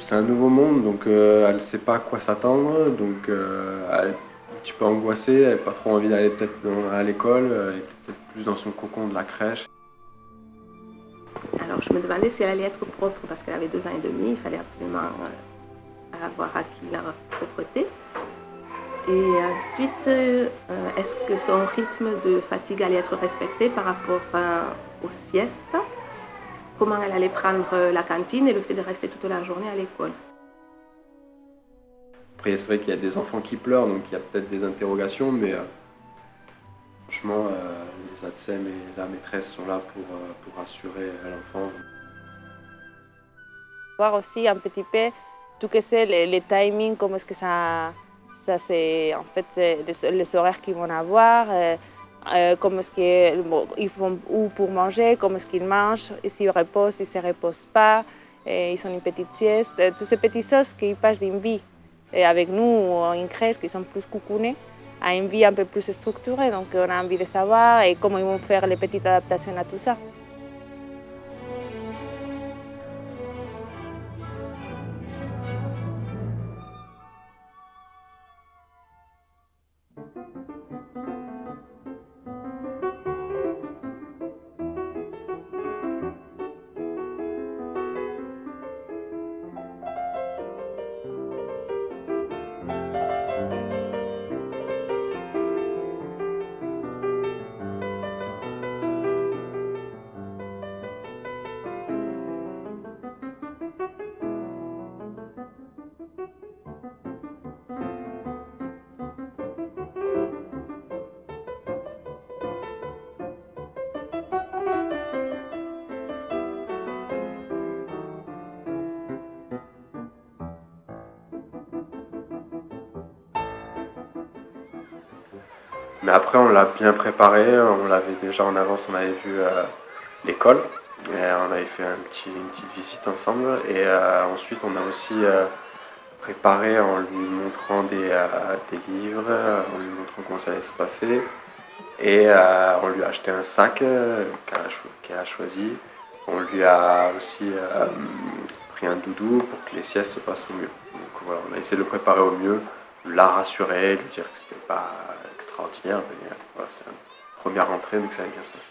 C'est un nouveau monde, donc elle ne sait pas à quoi s'attendre, donc elle est un petit peu angoissée, elle n'a pas trop envie d'aller peut-être à l'école, elle est peut-être plus dans son cocon de la crèche. Alors je me demandais si elle allait être propre parce qu'elle avait 2 ans et demi, il fallait absolument avoir acquis la propreté. Et ensuite, est-ce que son rythme de fatigue allait être respecté par rapport aux siestes? Comment elle allait prendre la cantine et le fait de rester toute la journée à l'école? Après, c'est vrai qu'il y a des enfants qui pleurent, donc il y a peut-être des interrogations, mais franchement, les ATSEM et la maîtresse sont là pour rassurer l'enfant. Voir aussi un petit peu tout que c'est les timings, comment est-ce que ça c'est en fait les horaires qu'ils vont avoir, comment est-ce qu'ils ils vont où pour manger, comment est-ce qu'ils mangent, s'ils reposent, s'ils ne se reposent pas, ils ont une petite sieste, toutes ces petites choses qui passent d'une vie et avec nous en crèche qui sont plus coucounés à une vie un peu plus structurée, donc on a envie de savoir et comment ils vont faire les petites adaptations à tout ça. Mais après, on l'a bien préparé, on l'avait déjà en avance, on avait vu l'école, et on avait fait une petite visite ensemble, et ensuite on a aussi préparé en lui montrant des livres, en lui montrant comment ça allait se passer, et on lui a acheté un sac qu'elle a choisi. On lui a aussi pris un doudou pour que les siestes se passent au mieux. Donc voilà, on a essayé de le préparer au mieux, la rassurer, lui dire que c'était pas extraordinaire, mais voilà, c'est une première rentrée, mais que ça allait bien se passer.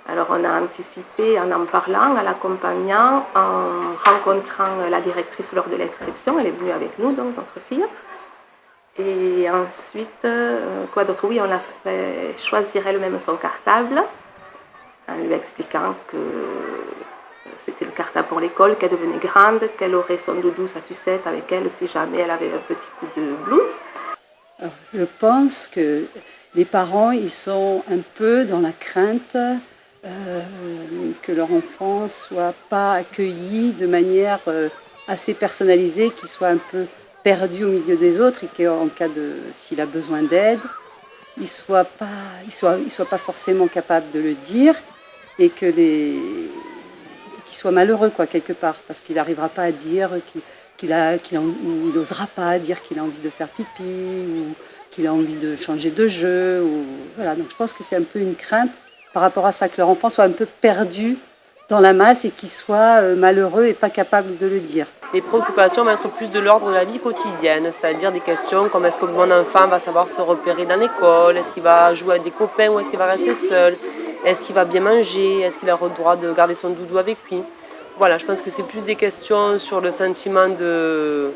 Alors on a anticipé en parlant, en l'accompagnant, en rencontrant la directrice lors de l'inscription. Elle est venue avec nous, donc notre fille. Et ensuite, quoi d'autre? Oui, on l'a fait choisir elle-même son cartable, en lui expliquant que c'était le cartable pour l'école, qu'elle devenait grande, qu'elle aurait son doudou, sa sucette avec elle si jamais elle avait un petit coup de blues. Alors, je pense que les parents, ils sont un peu dans la crainte que leur enfant ne soit pas accueilli de manière assez personnalisée, qu'il soit un peu perdu au milieu des autres et qu'en cas de, s'il a besoin d'aide, il ne soit pas forcément capable de le dire et que qu'il soit malheureux quoi, quelque part, parce qu'il n'arrivera pas à dire qu'il n'osera pas dire qu'il a envie de faire pipi ou qu'il a envie de changer de jeu. Voilà. Donc je pense que c'est un peu une crainte par rapport à ça, que leur enfant soit un peu perdu dans la masse et qu'il soit malheureux et pas capable de le dire. Les préoccupations vont être plus de l'ordre de la vie quotidienne, c'est-à-dire des questions comme est-ce que mon enfant va savoir se repérer dans l'école, est-ce qu'il va jouer avec des copains ou est-ce qu'il va rester seul, est-ce qu'il va bien manger, est-ce qu'il a le droit de garder son doudou avec lui. Voilà, je pense que c'est plus des questions sur le sentiment de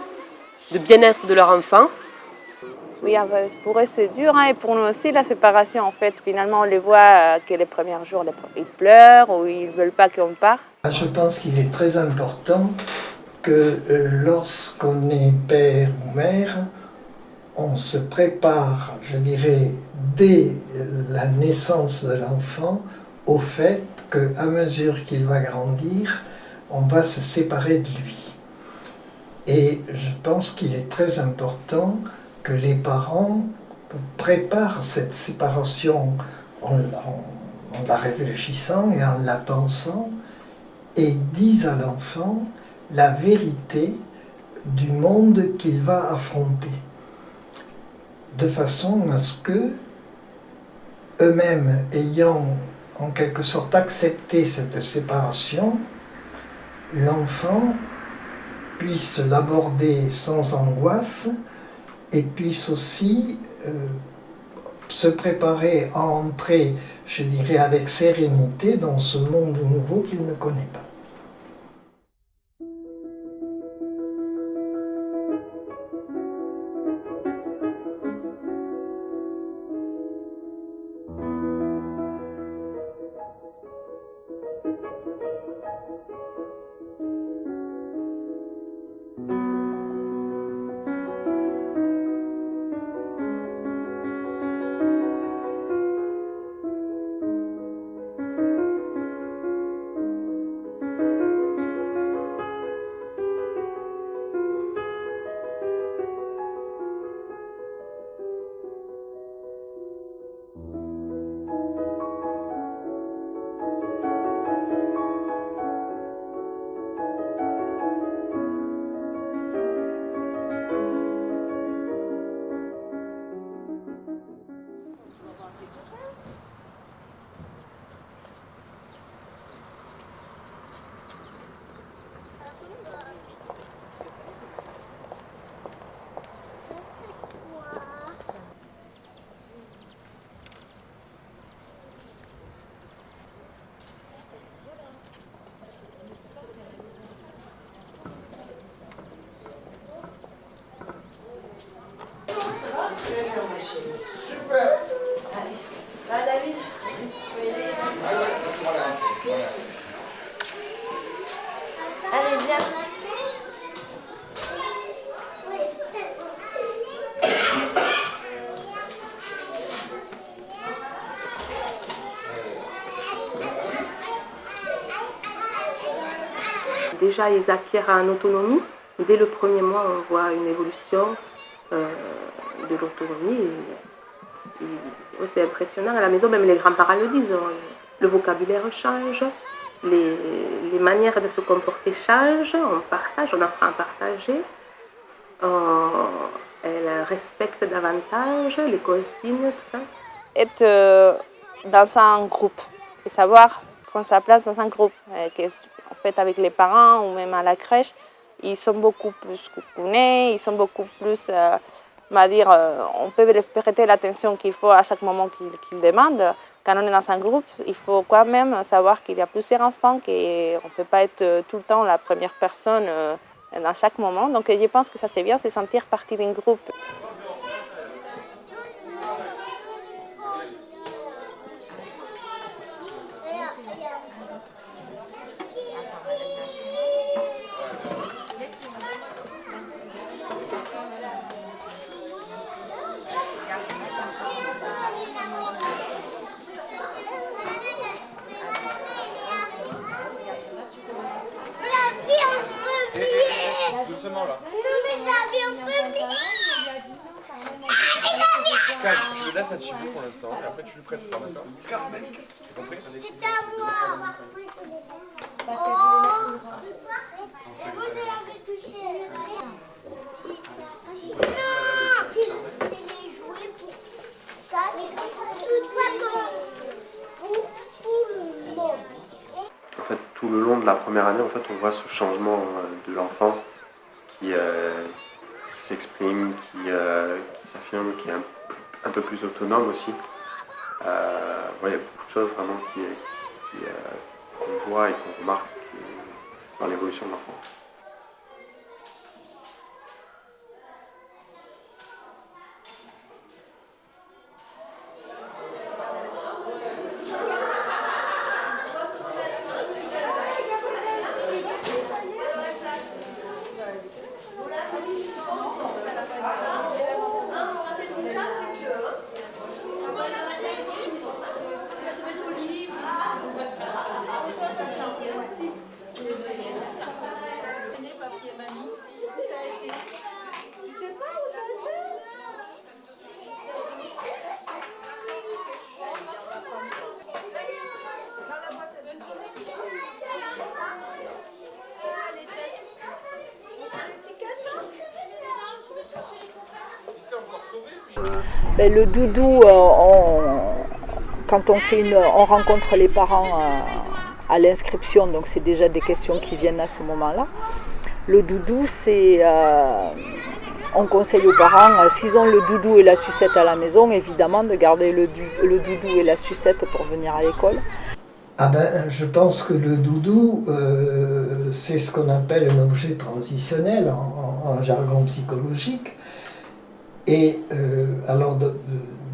bien-être de leur enfant. Oui, pour eux c'est dur et pour nous aussi la séparation en fait. Finalement on les voit que les premiers jours ils pleurent ou ils ne veulent pas qu'on parte. Je pense qu'il est très important que lorsqu'on est père ou mère, on se prépare, je dirais, dès la naissance de l'enfant au fait qu'à mesure qu'il va grandir, on va se séparer de lui. Et je pense qu'il est très important que les parents préparent cette séparation en la réfléchissant et en la pensant et disent à l'enfant la vérité du monde qu'il va affronter, de façon à ce que, eux-mêmes ayant en quelque sorte accepté cette séparation, l'enfant puissent l'aborder sans angoisse et puissent aussi se préparer à entrer, je dirais, avec sérénité dans ce monde nouveau qu'il ne connaît pas. Super. Allez, va David. Allez, viens. Déjà, ils acquièrent en autonomie. Dès le premier mois, on voit une évolution de l'autonomie. C'est impressionnant. À la maison, même les grands-parents le disent. Le vocabulaire change, les manières de se comporter changent. On partage, on apprend à partager. Elle respecte davantage les consignes, tout ça. Être dans un groupe et savoir prendre sa place dans un groupe. En fait, avec les parents ou même à la crèche, ils sont beaucoup plus coucounés, ils sont beaucoup plus, on peut leur prêter l'attention qu'il faut à chaque moment qu'ils demandent. Quand on est dans un groupe, il faut quand même savoir qu'il y a plusieurs enfants, qu'on ne peut pas être tout le temps la première personne dans chaque moment. Donc je pense que ça c'est bien, c'est sentir partie d'un groupe. Doucement là. Calme, tu le laisses à Chibu pour l'instant et après tu le prêtes par d'accord. Carmen, qu'est-ce que tu compris? c'est à moi. Oh, moi je l'avais touché. Non, c'est les jouets pour ça, c'est tout pas comme pour tout le monde. En fait, tout le long de la première année, en fait, on voit ce changement de l'enfant qui s'exprime, qui s'affirme, qui est un peu plus autonome aussi. Il y a beaucoup de choses vraiment qu'on voit et qu'on remarque dans l'évolution de l'enfant. Le doudou, quand on rencontre les parents à l'inscription, donc c'est déjà des questions qui viennent à ce moment-là. Le doudou, c'est... on conseille aux parents, s'ils ont le doudou et la sucette à la maison, évidemment, de garder le doudou et la sucette pour venir à l'école. Ah ben, je pense que le doudou, c'est ce qu'on appelle un objet transitionnel en jargon psychologique. Et alors,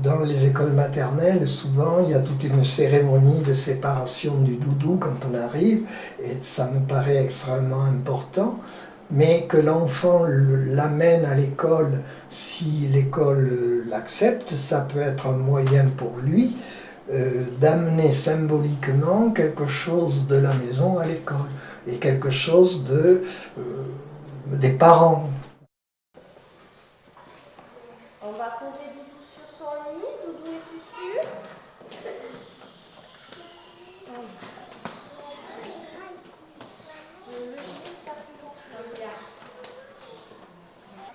dans les écoles maternelles, souvent, il y a toute une cérémonie de séparation du doudou quand on arrive, et ça me paraît extrêmement important. Mais que l'enfant l'amène à l'école, si l'école l'accepte, ça peut être un moyen pour lui d'amener symboliquement quelque chose de la maison à l'école et quelque chose des parents. On va poser Doudou sur son lit, Doudou et Susu.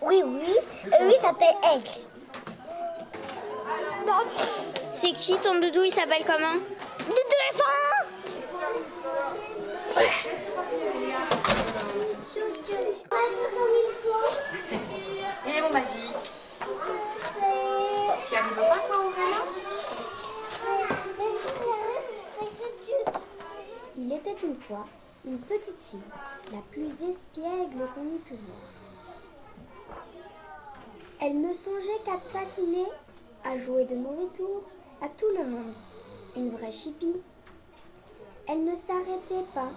Oui, lui s'appelle Aigle. C'est qui ton doudou, il s'appelle comment? Doudou éléphant. Et les mots magiques. Tu arrives pas toi, Aurélien? Il était une fois une petite fille, la plus espiègle qu'on ait pu voir. Elle ne songeait qu'à taquiner, à jouer de mauvais tours à tout le monde. Une vraie chipie. Elle ne s'arrêtait pas.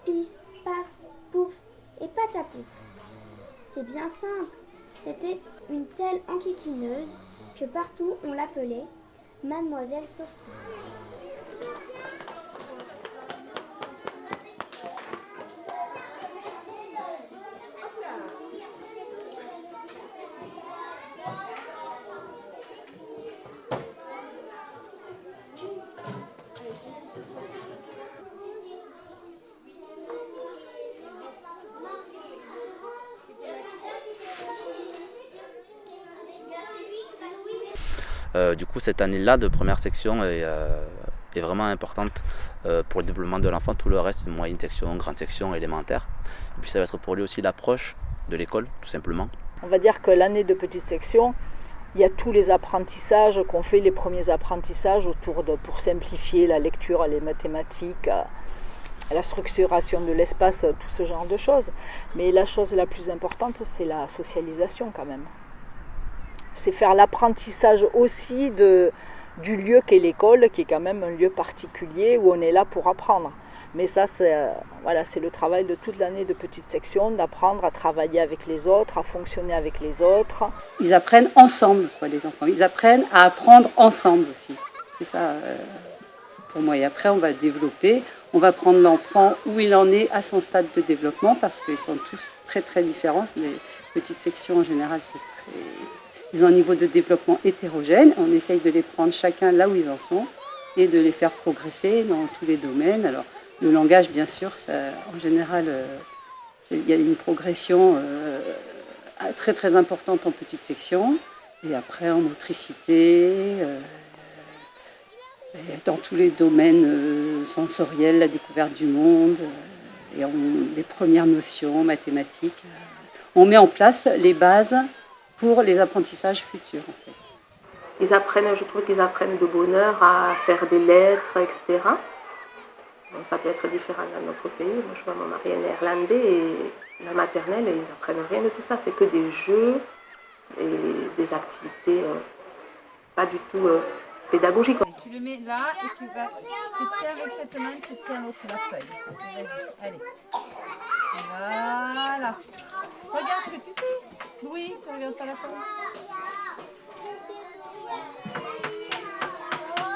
Pif, paf, pouf et patapouf. C'est bien simple. C'était une telle enquiquineuse que partout on l'appelait Mademoiselle Sophie. Du coup, cette année-là de première section est vraiment importante pour le développement de l'enfant. Tout le reste, c'est moyenne section, grande section, élémentaire. Et puis ça va être pour lui aussi l'approche de l'école, tout simplement. On va dire que l'année de petite section, il y a tous les apprentissages qu'on fait, les premiers apprentissages pour simplifier la lecture, les mathématiques, la structuration de l'espace, tout ce genre de choses. Mais la chose la plus importante, c'est la socialisation quand même. C'est faire l'apprentissage aussi du lieu qu'est l'école, qui est quand même un lieu particulier où on est là pour apprendre. Mais ça, c'est le travail de toute l'année de petite section, d'apprendre à travailler avec les autres, à fonctionner avec les autres. Ils apprennent ensemble, quoi, les enfants. Ils apprennent à apprendre ensemble aussi. C'est ça pour moi. Et après, on va développer. On va prendre l'enfant où il en est à son stade de développement, parce qu'ils sont tous très très différents. Les petites sections en général, ils ont un niveau de développement hétérogène. On essaye de les prendre chacun là où ils en sont et de les faire progresser dans tous les domaines. Alors, le langage, bien sûr, ça, en général, il y a une progression très très importante en petite section. Et après, en motricité, dans tous les domaines sensoriels, la découverte du monde, et les premières notions mathématiques. On met en place les bases pour les apprentissages futurs, en fait. Je trouve qu'ils apprennent de bonne heure à faire des lettres, etc. Donc ça peut être différent dans notre pays. Moi, je vois mon mari est néerlandais et la maternelle, ils apprennent rien de tout ça. C'est que des jeux et des activités pas du tout pédagogiques. Tu le mets là et tu tiens avec cette main, tu tiens l'autre la feuille. Vas-y, allez. Voilà. Regarde ce que tu fais. Oui, tu regardes pas la feuille.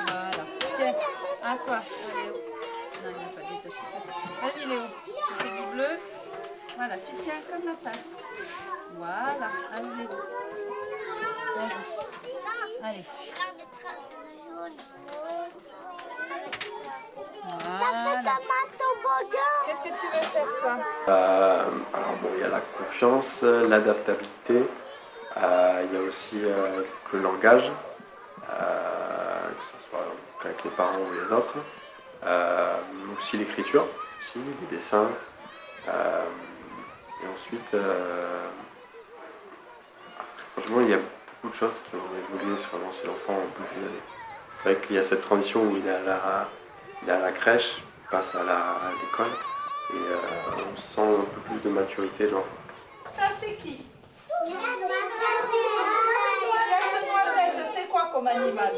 Voilà. Tiens, à toi. Allez, Léo. Non, il n'y a pas détaché, c'est ça. Vas-y, Léo. Tu fais du bleu. Voilà, tu tiens comme la tasse. Voilà. Allez, Léo. Vas-y. Allez. Voilà. Ça fait un toboggan. Qu'est-ce que tu veux faire, toi? Alors bon, il y a la confiance, l'adaptabilité, il y a aussi le langage, que ce soit avec les parents ou les autres, aussi l'écriture, aussi, les dessins, Et ensuite, franchement, il y a beaucoup de choses qui ont évolué sur l'avancée de l'enfant en plus d'une année. C'est vrai qu'il y a cette transition où il est à la crèche, il passe à l'école, et on sent un peu plus de maturité de l'enfant. Ça, c'est qui? Casse-noisette, c'est quoi comme animal?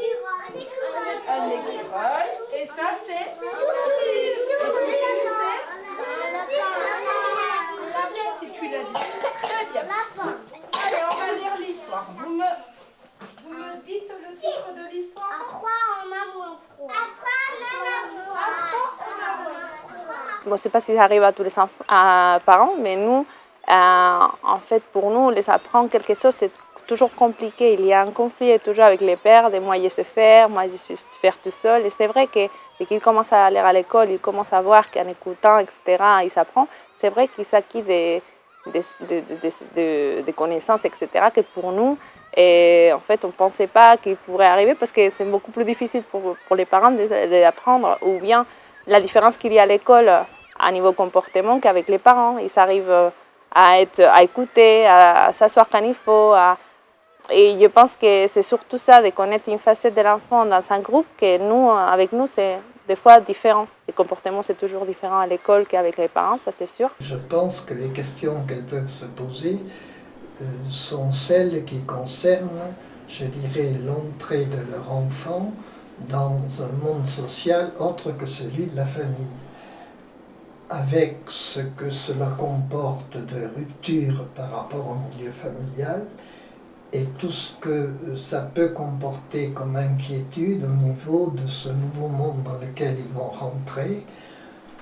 Un écureuil. Et ça, c'est? Très bien si tu l'as dit. Très bien. Allez, on va lire l'histoire. Vous me dites le titre de l'histoire? À trois, on a moins froid. À trois, on a moins froid. Bon, je ne sais pas si ça arrive à tous les parents, mais nous, en fait, pour nous, les apprendre quelque chose, c'est toujours compliqué. Il y a un conflit toujours avec les pères, de moi je sais faire, moi je suis faire tout seul. Et c'est vrai que dès qu'il commence à aller à l'école, il commence à voir qu'en écoutant, etc., il s'apprend. C'est vrai qu'il s'acquiert des connaissances, etc., que pour nous, et en fait, on ne pensait pas qu'il pourrait arriver parce que c'est beaucoup plus difficile pour les parents d'apprendre, ou bien la différence qu'il y a à l'école à niveau comportement qu'avec les parents. Ils arrivent à écouter, à s'asseoir quand il faut. Et je pense que c'est surtout ça, de connaître une facette de l'enfant dans un groupe, que nous, avec nous, c'est des fois différent. Les comportements, c'est toujours différent à l'école qu'avec les parents, ça c'est sûr. Je pense que les questions qu'elles peuvent se poser sont celles qui concernent, je dirais, l'entrée de leur enfant dans un monde social autre que celui de la famille, avec ce que cela comporte de rupture par rapport au milieu familial et tout ce que ça peut comporter comme inquiétude au niveau de ce nouveau monde dans lequel ils vont rentrer,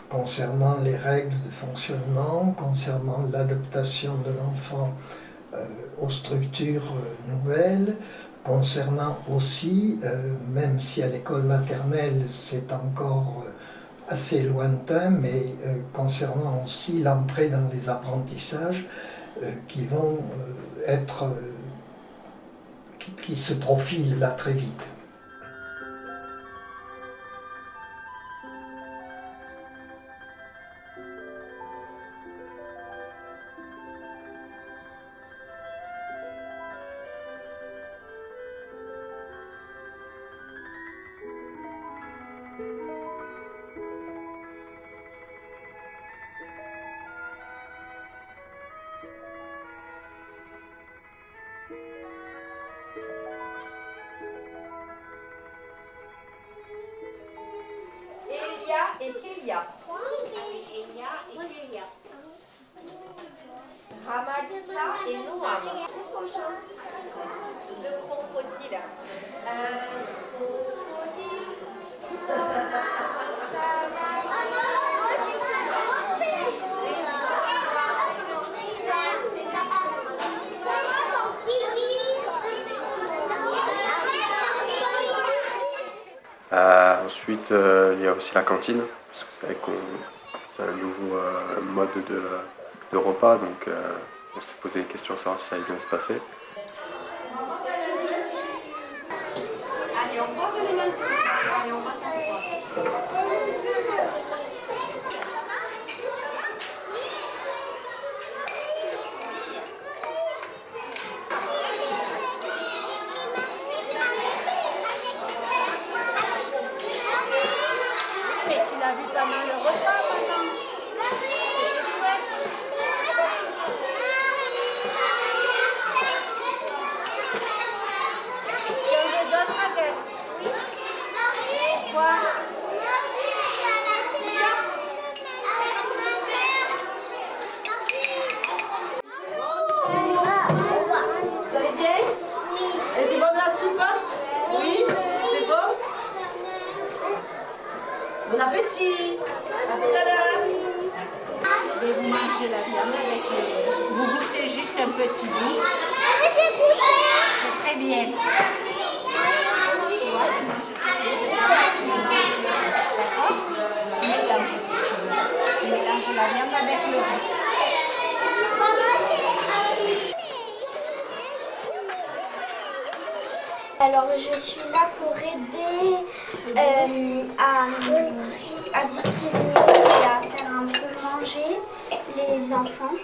concernant les règles de fonctionnement, concernant l'adaptation de l'enfant aux structures nouvelles, concernant aussi, même si à l'école maternelle c'est encore assez lointain, mais concernant aussi l'entrée dans les apprentissages qui vont qui se profilent là très vite. Et Kélia. Ramalisa et Noam. Deux crocodiles. Un crocodile. Ensuite, il y a aussi la cantine, parce que c'est vrai c'est un nouveau mode de repas, donc on s'est posé des questions à savoir si ça allait bien se passer. Allez, on pose les mains. Allez, on va s'asseoir. Bon appétit! À tout à l'heure! Et vous mangez la viande avec vous goûtez juste un petit bout. C'est très bien. D'accord? Tu mélanges si tu veux. Tu mélanges la viande avec le riz. Alors je suis là pour aider à distribuer et à faire un peu manger les enfants.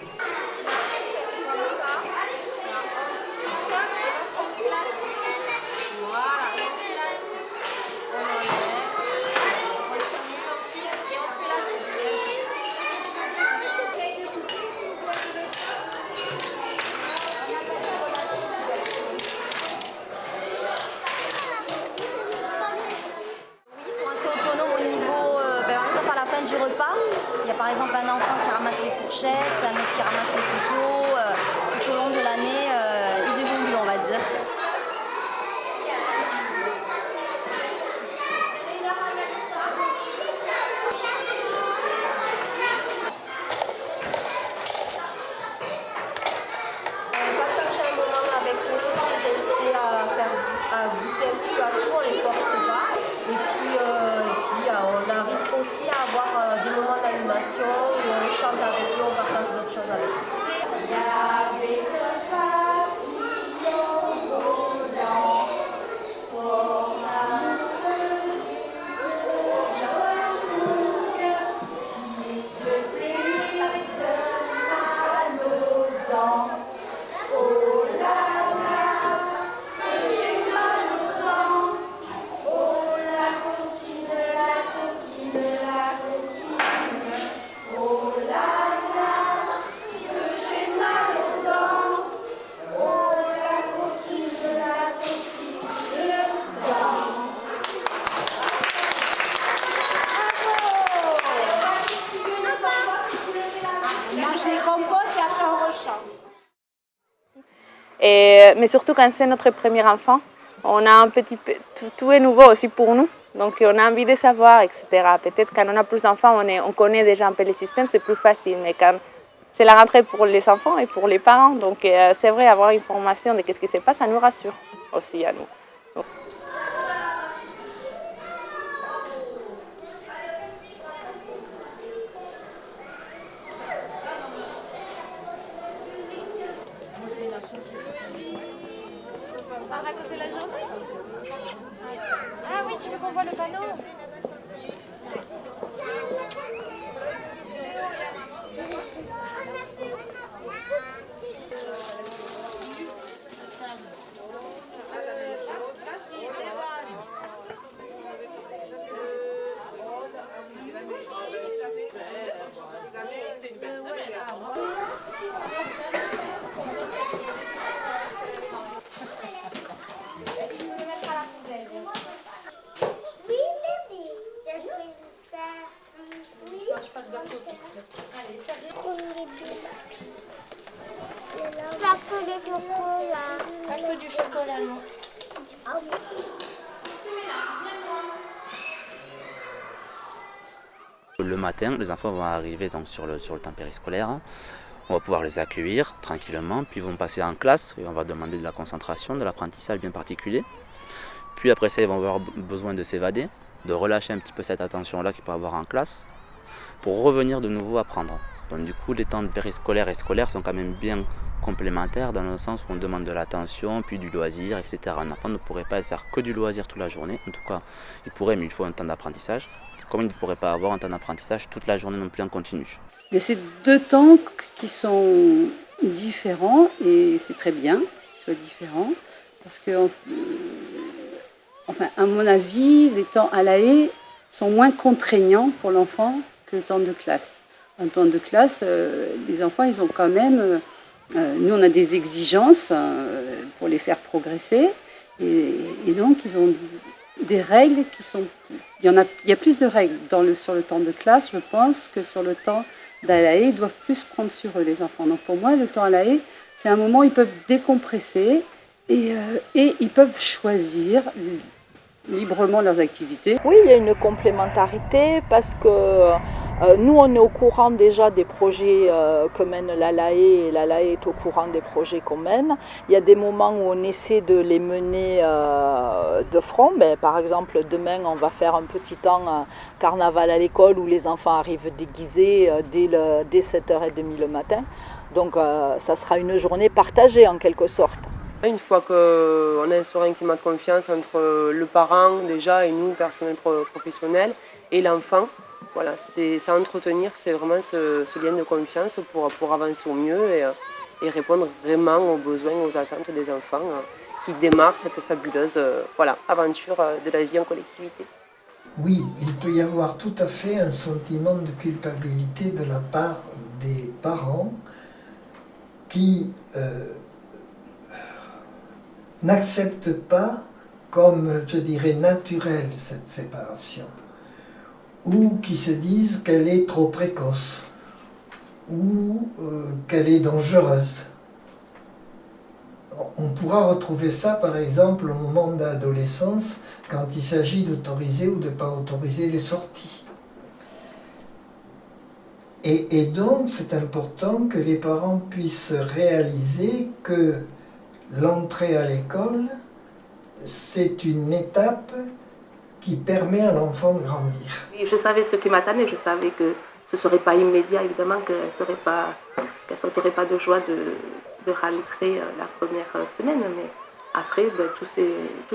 repas. Il y a par exemple un enfant qui ramasse les fourchettes, un autre qui ramasse les couteaux. Tout au long de l'année, ils évoluent, on va dire. Partager un moment avec eux, les inciter à goûter un petit peu à tout, on les force pas. Et puis on arrive aussi à avoir des moments d'animation où on chante avec eux, on partage d'autres choses avec eux. Il y avait le papillon volant pour amoureux qui se plaignait de mal aux dents. Oh là là, que j'ai mal aux dents. Oh la coquine, la coquine, la coquine. Oh là là, que j'ai mal aux dents. Oh la coquine, la coquine, dents. On mange les compotes et après on rechante. Mais surtout quand c'est notre premier enfant, on a un petit peu, tout est nouveau aussi pour nous. Donc on a envie de savoir, etc. Peut-être quand on a plus d'enfants, on connaît déjà un peu les systèmes, c'est plus facile. Mais quand c'est la rentrée pour les enfants et pour les parents, donc c'est vrai, avoir une formation de ce qui se passe, ça nous rassure aussi à nous. Donc, On va raconter la journée. Ah oui, tu veux qu'on voit le panneau? Oui, bébé. Je fais ça. Oui. Allez, salut. Pas que le chocolat. Pas que du chocolat, non. Le matin, les enfants vont arriver donc sur le temps périscolaire. On va pouvoir les accueillir tranquillement, puis ils vont passer en classe et on va demander de la concentration, de l'apprentissage bien particulier. Puis après ça, ils vont avoir besoin de s'évader, de relâcher un petit peu cette attention-là qu'ils peuvent avoir en classe pour revenir de nouveau apprendre. Donc du coup, les temps périscolaires et scolaires sont quand même bien complémentaires dans le sens où on demande de l'attention, puis du loisir, etc. Un enfant ne pourrait pas faire que du loisir toute la journée. En tout cas, il pourrait, mais il faut un temps d'apprentissage. Comme il ne pourrait pas avoir un temps d'apprentissage toute la journée non plus en continu. Mais c'est deux temps qui sont différents et c'est très bien qu'ils soient différents parce que, enfin, à mon avis, les temps à la haie sont moins contraignants pour l'enfant que le temps de classe. Un temps de classe, les enfants, ils ont quand même, nous on a des exigences pour les faire progresser et donc ils ont des règles qui sont... Il y a plus de règles sur le temps de classe, je pense, que sur le temps d'à la haie. Ils doivent plus prendre sur eux, les enfants. Donc pour moi, le temps à la haie, c'est un moment où ils peuvent décompresser et ils peuvent choisir librement leurs activités. Oui, il y a une complémentarité parce que nous, on est au courant déjà des projets que mène la LAE et la LAE est au courant des projets qu'on mène. Il y a des moments où on essaie de les mener de front. Par exemple, demain, on va faire un petit temps carnaval à l'école où les enfants arrivent déguisés dès 7h30 le matin. Donc, ça sera une journée partagée en quelque sorte. Une fois qu'on a instauré un climat de confiance entre le parent déjà et nous, personnel professionnel, et l'enfant, voilà, c'est ça entretenir, c'est vraiment ce lien de confiance pour avancer au mieux et répondre vraiment aux besoins, aux attentes des enfants qui démarrent cette fabuleuse aventure de la vie en collectivité. Oui, il peut y avoir tout à fait un sentiment de culpabilité de la part des parents qui n'acceptent pas comme, je dirais, naturelle cette séparation. ou qui se disent qu'elle est trop précoce ou qu'elle est dangereuse. On pourra retrouver ça par exemple au moment de l'adolescence quand il s'agit d'autoriser ou de ne pas autoriser les sorties. Et donc c'est important que les parents puissent réaliser que l'entrée à l'école, c'est une étape qui permet à l'enfant de grandir. Je savais ce qui m'attendait, je savais que ce ne serait pas immédiat, évidemment, qu'elle ne sauterait pas de joie de rentrer la première semaine, mais après, tout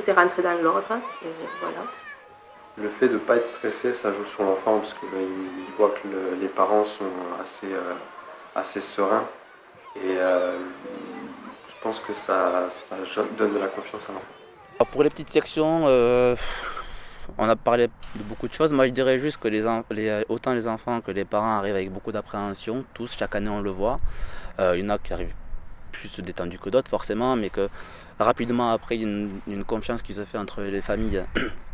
est rentré dans l'ordre, et voilà. Le fait de ne pas être stressé, ça joue sur l'enfant, parce qu'il voit que les parents sont assez sereins, et je pense que ça donne de la confiance à l'enfant. Pour les petites sections, on a parlé de beaucoup de choses. Moi, je dirais juste que autant les enfants que les parents arrivent avec beaucoup d'appréhension. Tous, chaque année, on le voit. Il y en a qui arrivent plus détendus que d'autres, forcément, mais que rapidement, après, il y a une confiance qui se fait entre les familles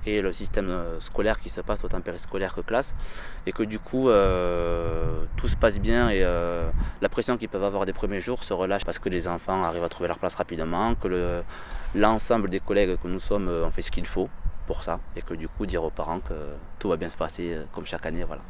et le système scolaire qui se passe autant périscolaire que classe. Et que du coup, tout se passe bien et la pression qu'ils peuvent avoir des premiers jours se relâche parce que les enfants arrivent à trouver leur place rapidement, que l'ensemble des collègues que nous sommes ont fait ce qu'il faut pour ça et que du coup dire aux parents que tout va bien se passer comme chaque année, voilà.